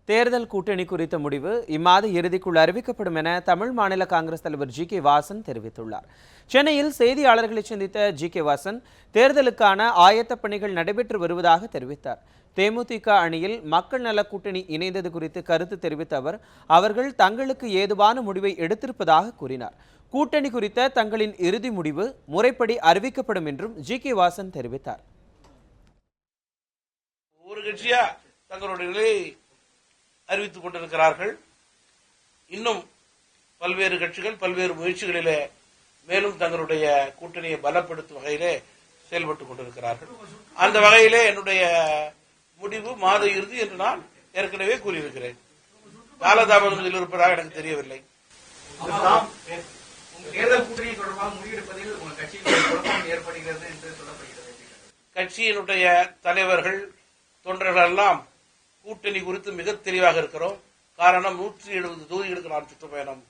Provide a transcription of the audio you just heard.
தேர்தல் கூட்டணி குறித்த முடிவு இம்மாத இறுதிக்குள் அறிவிக்கப்படும் என தமிழ் மாநில காங்கிரஸ் தலைவர் ஜி.கே. வாசன் தெரிவித்துள்ளார். சென்னையில் செய்தியாளர்களை சந்தித்த ஜி.கே. வாசன் தேர்தலுக்கான ஆயத்த பணிகள் நடைபெற்று வருவதாக தெரிவித்தார். தேமுதிக அணியில் மக்கள் நல கூட்டணி இணைந்தது குறித்து கருத்து தெரிவித்த அவர், அவர்கள் தங்களுக்கு ஏதுவான முடிவை எடுத்திருப்பதாக கூறினார். கூட்டணி குறித்த தங்களின் இறுதி முடிவு முறைப்படி அறிவிக்கப்படும் என்றும் ஜி.கே. வாசன் தெரிவித்தார். ஒரு கட்சியா தங்களுடைய நிலையை அறிவித்துக் கொண்டிருக்கிறார்கள். இன்னும் பல்வேறு கட்சிகள் பல்வேறு முயற்சிகளிலே மேலும் தங்களுடைய கூட்டணியை பலப்படுத்தும் வகையிலே செயல்பட்டுக் கொண்டிருக்கிறார்கள். அந்த வகையிலே என்னுடைய முடிவு மாத இறுதி என்று நான் ஏற்கனவே கூறியிருக்கிறேன். காலதாமதம் இதில் இருப்பதாக எனக்கு தெரியவில்லை. கட்சியினுடைய தலைவர்கள் தொண்டர்கள் எல்லாம் கூட்டணி குறித்து மிக தெளிவாக இருக்கிறோம். காரணம் 170 தொகுதிகளுக்கு நான் சுற்றுப்பயணம்.